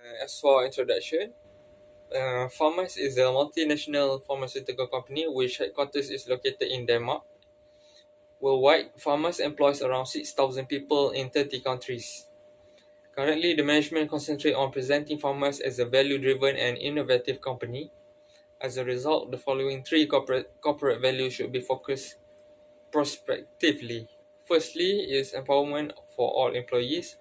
As for introduction, Pharmas is a multinational pharmaceutical company which headquarters is located in Denmark. Worldwide, Pharmas employs around 6,000 people in 30 countries. Currently, the management concentrates on presenting Pharmas as a value-driven and innovative company. As a result, the following three corporate values should be focused prospectively. Firstly is empowerment for all employees.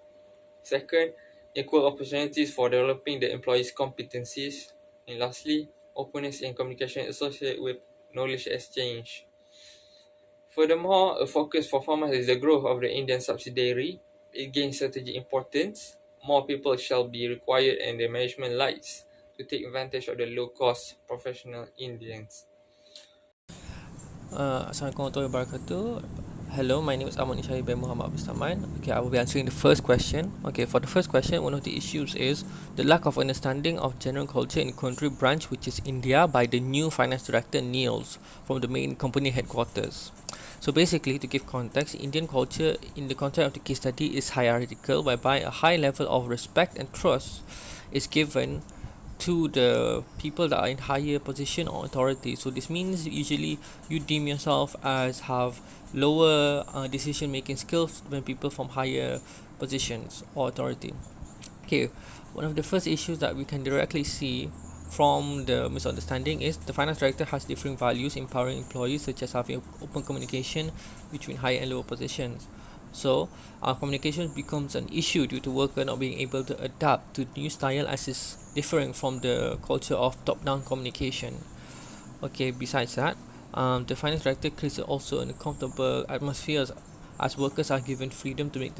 Second, equal opportunities for developing the employees' competencies. And lastly, openness in communication associated with knowledge exchange. Furthermore, a focus for farmers is the growth of the Indian subsidiary. It gains strategic importance. More people shall be required and the management likes to take advantage of the low-cost professional Indians. Assalamualaikum warahmatullahi wabarakatuh. Hello, my name is Ahmad Ishari bin Muhammad Abdul Saman. Okay, I will be answering the first question. Okay, for the first question, one of the issues is the lack of understanding of general culture in country branch, which is India, by the new finance director Niels from the main company headquarters. So basically, to give context, Indian culture in the context of the case study is hierarchical, whereby a high level of respect and trust is given to the people that are in higher position or authority. So this means usually you deem yourself as have lower decision making skills than people from higher positions or authority. Okay, one of the first issues that we can directly see from the misunderstanding is the finance director has different values empowering employees, such as having open communication between higher and lower positions. So our communication becomes an issue due to worker not being able to adapt to new style as is differing from the culture of top-down communication. Okay, besides that, the finance director creates also an uncomfortable atmosphere as workers are given freedom to make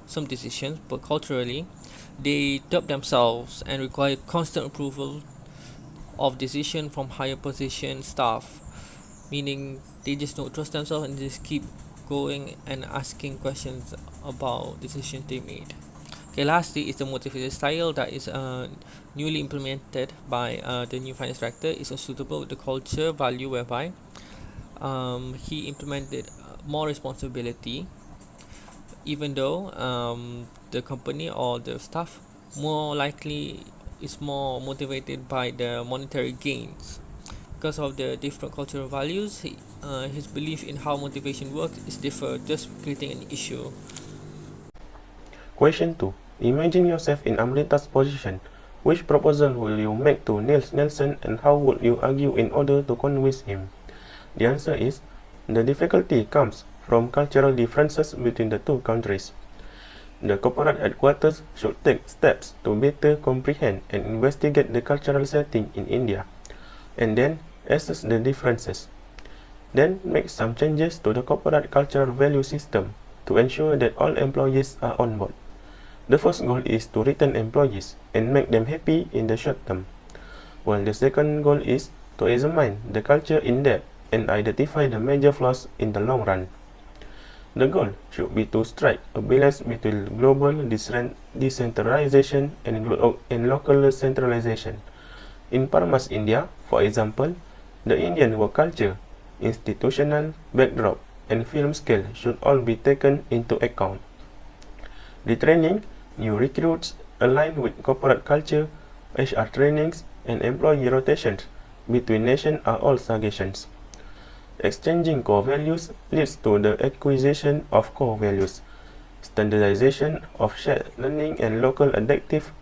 some decisions, but culturally, they doubt themselves and require constant approval of decision from higher position staff, meaning they just don't trust themselves and just keep going and asking questions about decisions they made. Okay, lastly is the motivated style that is newly implemented by the new finance director is suitable with the culture value, whereby he implemented more responsibility, even though the company or the staff more likely is more motivated by the monetary gains. Because of the different cultural values, his belief in how motivation works is different, just creating an issue. Question 2. Imagine yourself in Amrita's position. Which proposal will you make to Niels Nelson and how would you argue in order to convince him? The answer is, the difficulty comes from cultural differences between the two countries. The corporate headquarters should take steps to better comprehend and investigate the cultural setting in India, and then assess the differences. Then make some changes to the corporate cultural value system to ensure that all employees are on board. The first goal is to retain employees and make them happy in the short term, while the second goal is to examine the culture in depth and identify the major flaws in the long run. The goal should be to strike a balance between global decentralization and local centralization. In Parmas, India, for example, the Indian work culture, institutional backdrop, and film scale should all be taken into account. The training new recruits align with corporate culture, HR trainings, and employee rotations between nations are all suggestions. Exchanging core values leads to the acquisition of core values, standardization of shared learning and local adaptive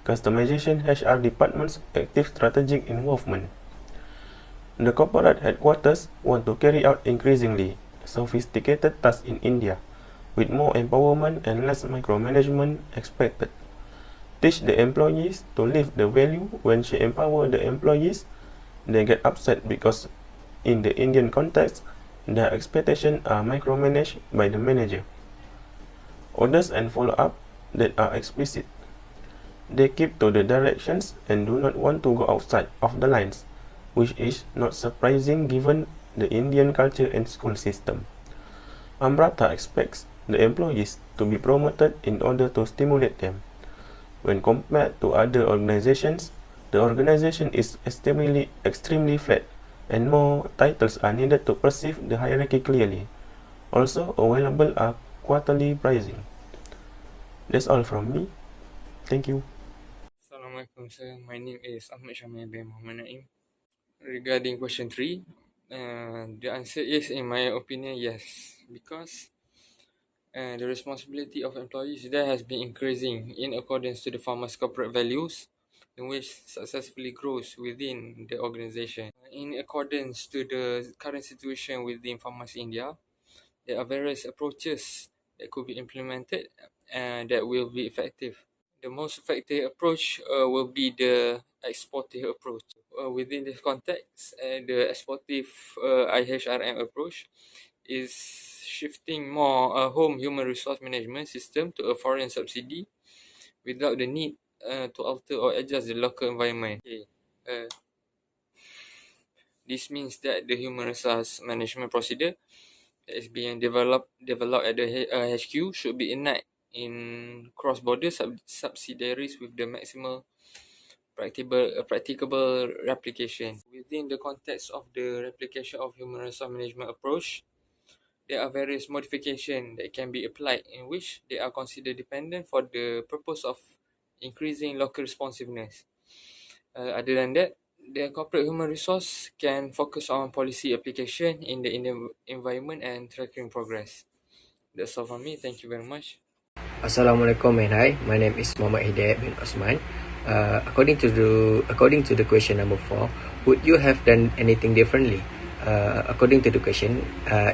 customization HR department's active strategic involvement. The corporate headquarters want to carry out increasingly sophisticated tasks in India, with more empowerment and less micromanagement expected. Teach the employees to live the value. When she empower the employees, they get upset because in the Indian context, their expectations are micromanaged by the manager. Orders and follow-up that are explicit. They keep to the directions and do not want to go outside of the lines, which is not surprising given the Indian culture and school system. Amrata expects the employees to be promoted in order to stimulate them. When compared to other organizations, the organization is extremely flat, and more titles are needed to perceive the hierarchy clearly. Also available are quarterly pricing. That's all from me. Thank you. Assalamualaikum Assalamualaikum sir, my name is Ahmad Syamil bin Muhammad Naim. Regarding question 3, the answer is, in my opinion, yes, because the responsibility of employees there has been increasing in accordance to the farmer's corporate values, in which successfully grows within the organization. In accordance to the current situation within Farmers India, there are various approaches that could be implemented and that will be effective. The most effective approach will be the exportive approach. Within this context, the exportive ihrm approach is shifting more home human resource management system to a foreign subsidy without the need to alter or adjust the local environment. Okay. This means that the human resource management procedure that is being developed at the HQ should be enacted in cross-border subsidiaries with the maximal practicable replication. Within the context of the replication of human resource management approach, there are various modifications that can be applied in which they are considered dependent for the purpose of increasing local responsiveness. Other than that, the corporate human resource can focus on policy application in the environment and tracking progress. That's all from me. Thank you very much. Assalamualaikum and hi. My name is Muhammad Hidayat bin Osman. According to the question number 4, would you have done anything differently? According to the question,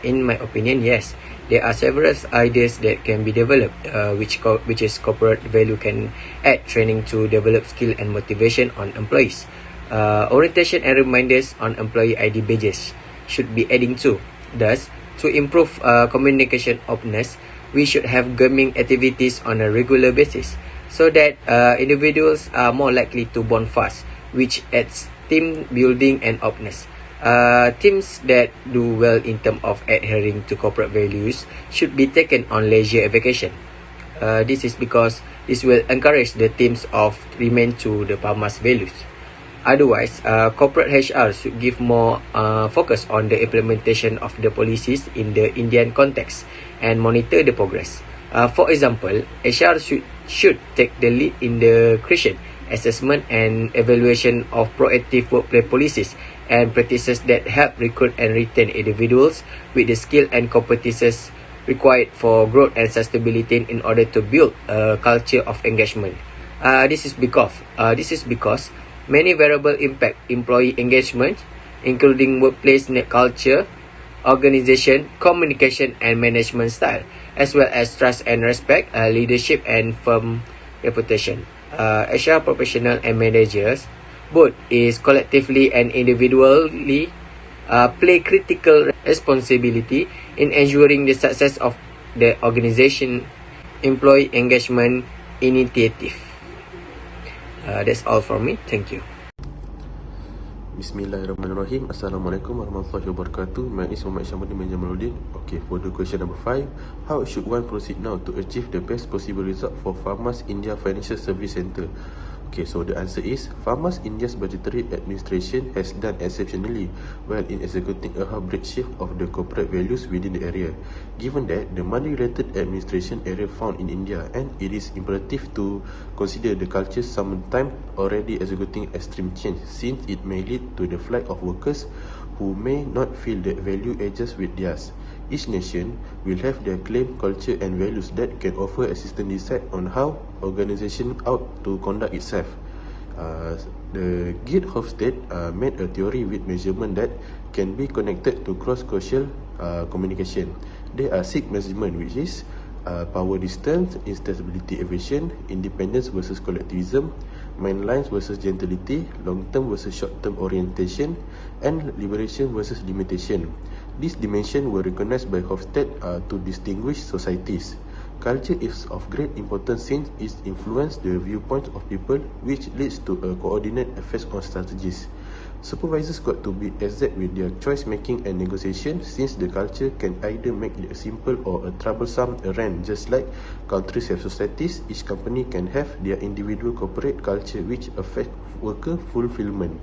in my opinion, yes. There are several ideas that can be developed, which is corporate value can add training to develop skill and motivation on employees. Orientation and reminders on employee ID badges should be adding to. Thus, to improve communication openness, we should have gaming activities on a regular basis so that individuals are more likely to bond fast, which adds team building and openness. Teams that do well in terms of adhering to corporate values should be taken on leisure vacation. This is because this will encourage the teams of remain to the Palmas values. Otherwise, corporate HR should give more focus on the implementation of the policies in the Indian context and monitor the progress. For example, HR should take the lead in the creation, assessment and evaluation of proactive workplace policies and practices that help recruit and retain individuals with the skill and competences required for growth and sustainability in order to build a culture of engagement. This is because many variables impact employee engagement, including workplace culture, organization, communication and management style, as well as trust and respect, leadership and firm reputation. HR professionals and managers, both is collectively and individually, play critical responsibility in ensuring the success of the organization employee engagement initiative. That's all from me. Thank you. Bismillahirrahmanirrahim. Assalamualaikum warahmatullahi wabarakatuh. My name is Muhammad Syamil bin Jamaluddin. Okay, for the question number 5, how should one proceed now to achieve the best possible result for Farmers India Financial Service Centre? Okay, so the answer is Farmers India's budgetary administration has done exceptionally well in executing a hybrid shift of the corporate values within the area. Given that the money-related administration area found in India, and it is imperative to consider the culture sometimes already executing extreme change, since it may lead to the flight of workers who may not feel that value adjusts with theirs. Each nation will have their claim, culture and values that can offer assistance decide on how organization ought to conduct itself. The Git Hofstede made a theory with measurement that can be connected to cross-cultural communication. There are 6 measurements, which is power distance, instability evasion, independence versus collectivism, mind lines versus gentility, long-term versus short-term orientation, and liberation versus limitation. These dimensions were recognized by Hofstede to distinguish societies. Culture is of great importance since it influences the viewpoints of people, which leads to a coordinate effect on strategies. Supervisors got to be exact with their choice making and negotiation, since the culture can either make it a simple or a troublesome errand. Just like countries have societies, each company can have their individual corporate culture which affect worker fulfillment.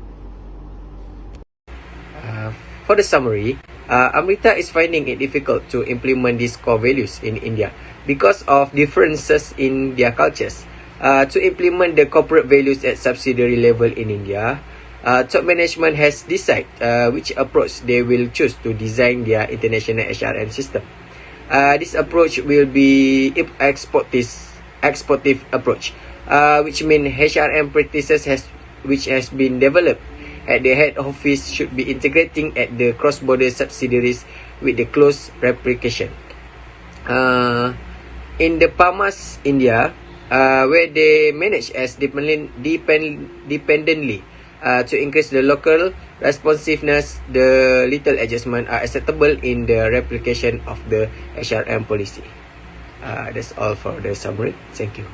For the summary, Amrita is finding it difficult to implement these core values in India because of differences in their cultures. To implement the corporate values at subsidiary level in India, top management has decided which approach they will choose to design their international HRM system. This approach will be exportive approach, which means HRM practices which has been developed at the head office should be integrating at the cross-border subsidiaries with the close replication. In the Palmas, India, where they manage as dependently to increase the local responsiveness, the little adjustment are acceptable in the replication of the HRM policy. That's all for the summary. Thank you.